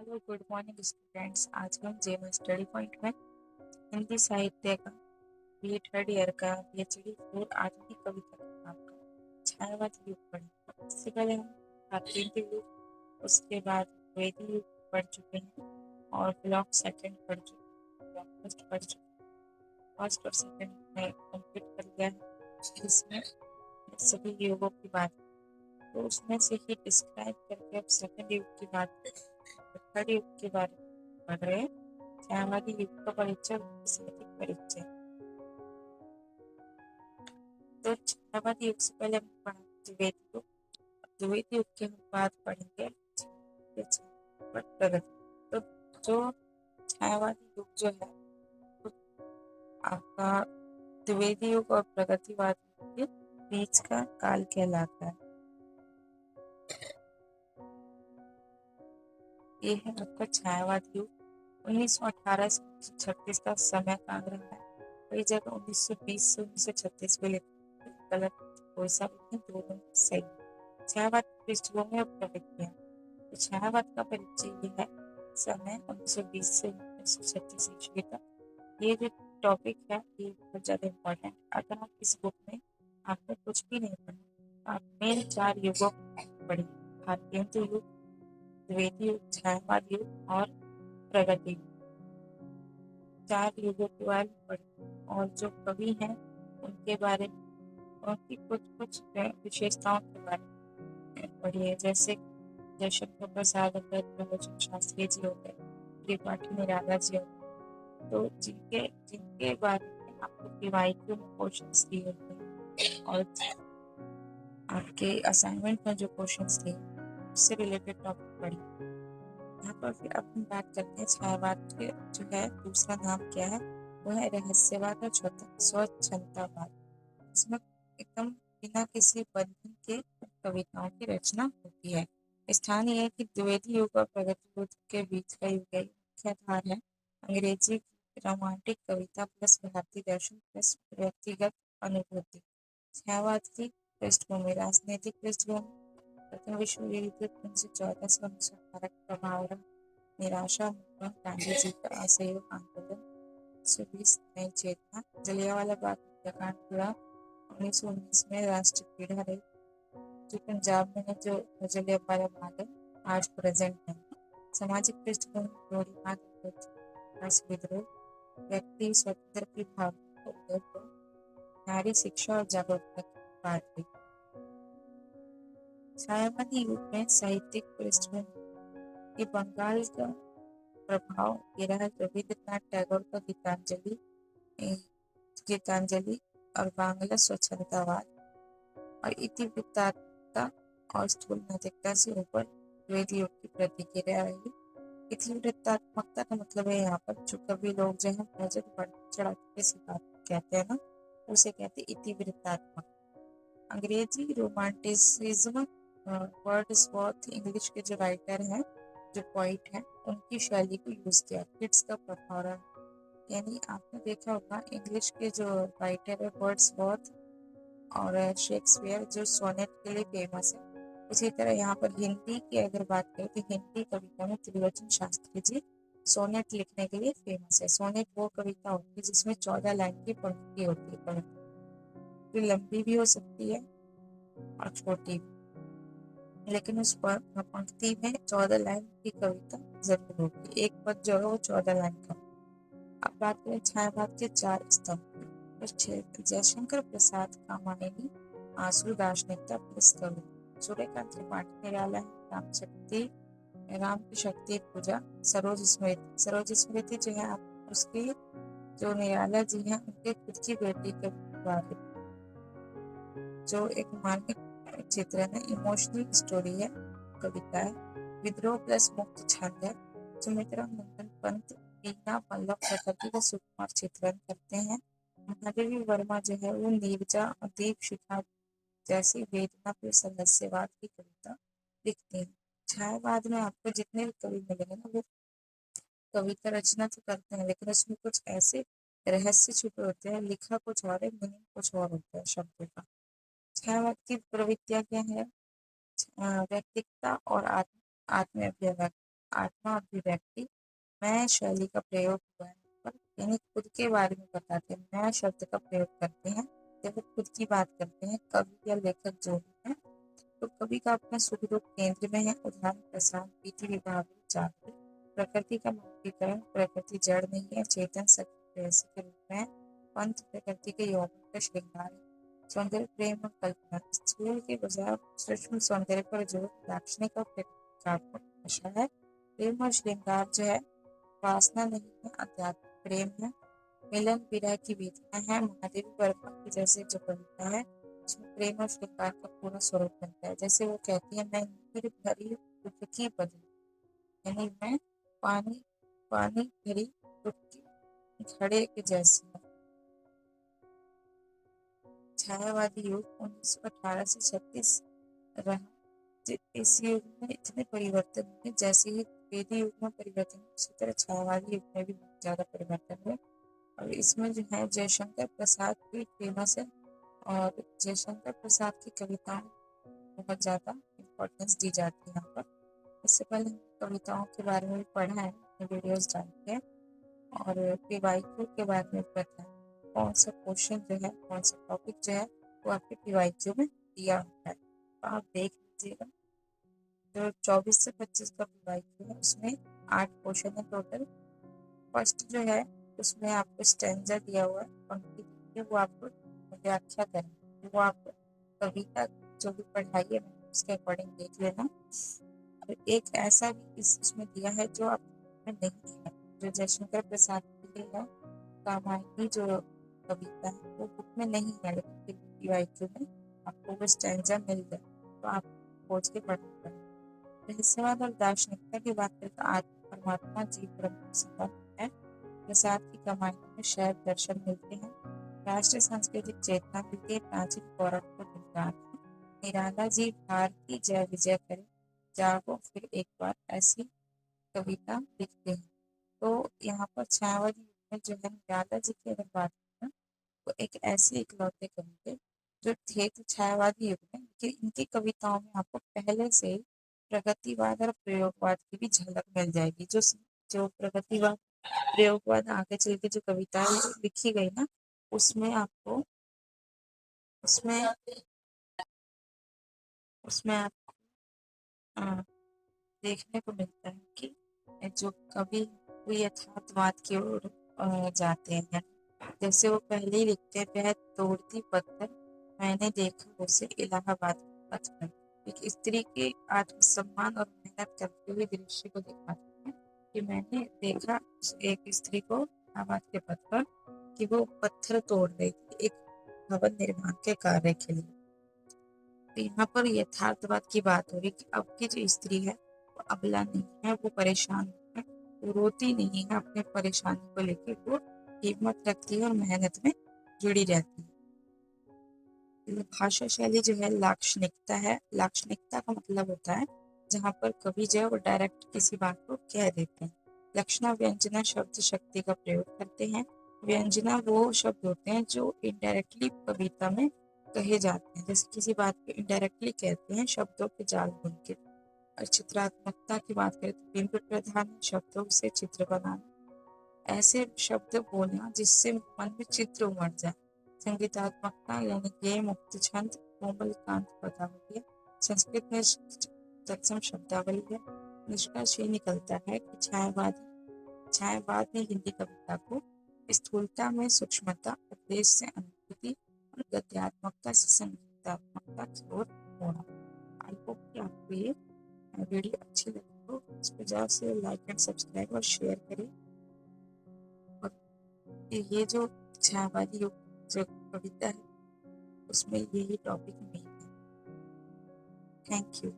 Hello good morning students. आज हम जेएमएल study point में हिंदी साहित्य का बीए थर्ड ईयर का पीएचडी फोर आधुनिक कविता किताब का छायावाद युग पढ़ेंगे। इससे पहले हम भारतीय युग, उसके बाद वेदी युग पढ़ चुके हैं और ब्लॉक सेकंड पढ़ चुके हैं, ब्लॉक फर्स्ट पढ़ चुके हैं। फर्स्ट और सेकंड में कंप्लीट कर लिया है, जिसमें सभी युगों की बात, तो उसमें से ही डिस्क्राइब करके अब सेकंड युग की बात, थर्ड युग के बारे में पढ़ रहे हैं। छायावादी युग का परिचय, साहित्यिक परिचय। तो छायावादी युग से पहले हम पढ़ा द्विवेदी युग। द्विवेदी युग के बाद पढ़ेंगे प्रगति। तो जो छायावादी युग जो है वो आपका द्विवेदी युग और प्रगतिवाद के बीच का काल कहलाता है। ये है आपका छायावादी युग। 1918 से 1936 का समय काल रहा है। कई जगह 1920 से 1936 भी लिखा है, गलत कोई सा भी नहीं, दोनों सही। छायावाद की पृष्ठभूमि और प्रवृत्तियां। तो छायावाद का परिचय ये है, समय 1920 से 1936 ईस्वी तक। ये जो टॉपिक है ये बहुत ज़्यादा इम्पोर्टेंट। अगर आप इस बुक में आपने कुछ भी नहीं पढ़ा तो आप मेन चार युगों को पढ़िए: भारतीय युग, द्विवेदी युग, छायावाद युग और प्रगति युग। चार युगों के बारे में पढ़िए और जो कवि हैं उनके बारे में, उनकी कुछ कुछ विशेषताओं के बारे में पढ़िए, जैसे जयशंकर प्रसाद हो गए, प्रभुचंद्र शास्त्री जी हो गए, त्रिपाठी निराला जी हो गए। तो जिनके जिनके बारे में आपको पीवाईक्यू में क्वेश्चंस दिए होंगे और आपके असाइनमेंट में जो क्वेश्चंस दिए उससे रिलेटेड टॉपिक पढ़िए। यहाँ पर फिर अब हम बात करते हैं छायावाद के जो है दूसरा नाम क्या है, वो है रहस्यवाद और स्वच्छंदतावाद। इसमें एकदम बिना किसी बंधन के कविताओं की रचना होती है। स्थान ये है कि द्विवेदी युग और प्रगति युग के बीच का युग है। मुख्य आधार है अंग्रेजी रोमांटिक कविता प्लस भारतीय दर्शन प्लस व्यक्तिगत अनुभूति। छायावाद की पृष्ठभूमि, राजनीतिक पृष्ठभूमि। प्रथम विश्व युद्ध 1914 से 1918 का प्रभाव रहा। निराशा, गांधी जी का असहयोग आंदोलन, 1920 नई चेतना, जलियांवाला बाग हत्याकांड हुआ 1919 में, राष्ट्रीय पीड़ा रही जो पंजाब में है, जो जलियांवाला बाग है, आज प्रेजेंट है। सामाजिक पृष्ठभूमि, विद्रोह, व्यक्ति स्वतंत्र की भावना को उदय हुआ, नारी शिक्षा और जागरूकता की बात हुई। छायावादी युग में साहित्यिक पृष्ठभूमि, ये बंगाल का प्रभाव गिरा है। रविन्द्रनाथ टैगोर का गीतांजलि, गीतांजलि और बांग्ला स्वच्छंदतावाद और इतिवृत्तात्मकता और स्थूल नैतिकता से ऊपर द्विवेदी युग की प्रतिक्रिया रही। इतिवृत्तात्मकता का मतलब है यहाँ पर जो कभी लोग जो है बहुत बढ़ चढ़ा के सिखा कहते हैं ना, उसे कहते हैं इतिवृत्तात्मक। अंग्रेजी रोमांटिसिज्म, वर्ड्सवर्थ इंग्लिश के जो राइटर हैं, जो पोइट हैं, उनकी शैली को यूज किया। किट्स का प्रभाव रहा, यानी आपने देखा होगा इंग्लिश के जो राइटर है वर्ड्सवर्थ और शेक्सपियर जो सोनेट के लिए फेमस है। उसी तरह यहाँ पर हिंदी की अगर बात करें तो हिंदी कविता में त्रिलोचन शास्त्री जी सोनेट लिखने के लिए फेमस है। सोनेट वो कविता होती है जिसमें 14 लाइन की पंक्ति होती है। पंक्ति लंबी भी हो सकती है और छोटी भी, लेकिन उस पर पंक्ति में 14 लाइन की कविता जरूर होगी। एक पद जो है वो 14 लाइन का। अब बात करें छायावाद के चार स्तंभ। जयशंकर प्रसाद कामायनी, आंसू दार्शनिकता प्लस कवि। सूर्यकांत त्रिपाठी निराला है, राम की शक्ति पूजा, सरोज स्मृति। सरोज स्मृति जो है आप उसके जो निराला जी हैं उनके खुद की बेटी के बारे में, जो एक मार्मिक चित्रण है, इमोशनल स्टोरी है, कविता है। विद्रोह प्लस मुक्त छंद है। सुमित्रा नंदन पंत, वीणा पल्लव प्रकृति का सुकुमार चित्रण करते हैं। महादेवी वर्मा जो है वो नीरजा और दीप शिखा जैसी वेदना प्लस रहस्यवाद की कविता लिखते हैं। छायावाद में आपको जितने भी कवि मिलेंगे ना वो कविता रचना तो करते हैं, लेकिन उसमें कुछ ऐसे रहस्य छुपे होते हैं, लिखा कुछ और है, मीनिंग कुछ और होता है शब्द का। छायावाद की प्रवृत्तियां क्या है? व्यक्तिकता और आत्म अभिव्यक्ति। आत्मा अभिव्यक्ति मैं शैली का प्रयोग हुआ है पर यानी खुद के बारे में बताते हैं, मैं शब्द का प्रयोग करते हैं जब वो खुद की बात करते हैं। कवि या लेखक जो भी है, तो कवि का अपना सुख दुख केंद्र में है। उदाहरण प्रसाद पीति विभावी जागृत प्रकृति का मौलिकीकरण, प्रकृति जड़ नहीं है, चेतन सत्य प्रेयसी के रूप में है। पंथ प्रकृति के यौवन का श्रृंगार है। सौंदर्य प्रेम और कल्पना स्थूल के बजाय सूक्ष्म सौंदर्य पर जोर, दार्शनिक और प्रतीकात्मक भाषा है। प्रेम और श्रृंगार जो है वासना नहीं है, अध्यात्मिक प्रेम है। मिलन विरह की वेदना है। महादेवी वर्मा की जैसे जो कविता है उसमें प्रेम और श्रृंगार का पूरा स्वरूप बनता है। जैसे वो कहती है, मैं नीर भरी दुख की बदली, यानी मैं पानी पानी भरी दुख की घड़े के जैसी हूँ। छायावादी युग 1918 से 36 रहा। इस युग में इतने परिवर्तन हुए, जैसे ही वेदी युग में परिवर्तन हुए उसी तरह छायावादी युग में भी बहुत ज्यादा परिवर्तन हुए। और इसमें जो है जयशंकर प्रसाद भी फेमस है, और जयशंकर प्रसाद की कविताओं को बहुत ज़्यादा इम्पोर्टेंस दी जाती है यहाँ पर। इससे पहले हमने कविताओं के बारे में भी पढ़ा है, वीडियोस डालते हैं, और पीवाईक्यू के बारे में पता है कौन सा क्वेश्चन जो है, कौन सा टॉपिक जो है वो आपके पीवाईक्यू में दिया होता है, तो आप देख लीजिएगा। जो 24 से 25 का पीवाईक्यू है उसमें 8 क्वेश्चन है टोटल। फर्स्ट जो है उसमें आपको स्टैंजा दिया हुआ है, पंक्ति दी है, वो आपको व्याख्या करनी है। वो आप कविता जो भी पढ़ाई है उसके अकॉर्डिंग देख लेना। और एक ऐसा भी इसमें दिया है जो आप में नहीं है, जो जयशंकर प्रसाद की है कामायनी जो कविता है वो बुक में नहीं है, लेकिन फिर पीवाईक्यू में आपको वो स्टैंजा मिल जाए, तो आप खोज के पढ़ना पड़ेगा। रहस्यवाद और दार्शनिकता की बात करें तो आत्मा परमात्मा जीव ब्रह्म का संबंध है। प्रसाद की कमाई में शैव दर्शन मिलते हैं। राष्ट्रीय सांस्कृतिक चेतना मिलती है। प्राचीन गौरव को गुणगान है। निराला जी भारती जय विजय करे, जागो फिर एक बार, ऐसी कविता लिखते हैं। तो यहाँ पर छायावादी युग में जो है निराला जी की अगर बात करें तो एक ऐसे इकलौते कवि थे जो थे तो छायावादी युग में, लेकिन इनकी कविताओं में आपको पहले से ही प्रगतिवाद और प्रयोगवाद की भी झलक मिल जाएगी। जो प्रगतिवाद प्रयोगवाद आगे चल के जो कविताएं लिखी गई ना, उसमें आपको उसमें उसमें आप देखने को मिलता है कि जो कवि वो यथार्थवाद की ओर जाते हैं। जैसे वो पहले ही लिखते हैं, वह तोड़ती पत्थर मैंने देखा उसे इलाहाबाद के पथ पर। एक स्त्री के आत्मसम्मान और मेहनत करते हुए दृश्य को दिखाते हैं कि मैंने देखा एक स्त्री को इलाहाबाद के पथ पर कि वो पत्थर तोड़ रही थी एक भवन निर्माण के कार्य के लिए। तो यहाँ पर यथार्थवाद की बात हो रही कि अब की जो स्त्री है वो अबला नहीं है, वो परेशान है, वो रोती नहीं है, अपने परेशानी को लेकर वो हिम्मत रखती है और मेहनत में जुड़ी रहती है। भाषा शैली जो है लाक्षणिकता है। लाक्षणिकता का मतलब होता है जहाँ पर कवि जो है वो डायरेक्ट किसी बात को कह देते हैं। लक्षणा व्यंजना शब्द शक्ति का प्रयोग करते हैं। व्यंजना वो शब्द होते हैं जो इनडायरेक्टली कविता में कहे जाते हैं, जैसे किसी बात को इनडायरेक्टली कहते हैं शब्दों के जाल बुन के। और चित्रात्मकता की बात करें तो बिंब प्रधान शब्दों से चित्र बनाना, ऐसे शब्द बोलना जिससे मन में चित्र उमड़ जाए। संगीतात्मकता यानी गेय मुक्त छंद, कोमल कांत पदावली, संस्कृत में तत्सम शब्दावली है। निष्कर्ष ये निकलता है कि छायावाद ने हिंदी कविता को स्थूलता में सूक्ष्मता, उपदेश से अनुभूति और गद्यात्मकता से संगीतात्मकता की ओर मोड़ा। आई होप कि आपको ये वीडियो अच्छी लगी हो। इस वजह से लाइक एंड सब्सक्राइब और शेयर करें। और ये जो छायावादी जो कविता है उसमें यही टॉपिक मेन है। Thank you.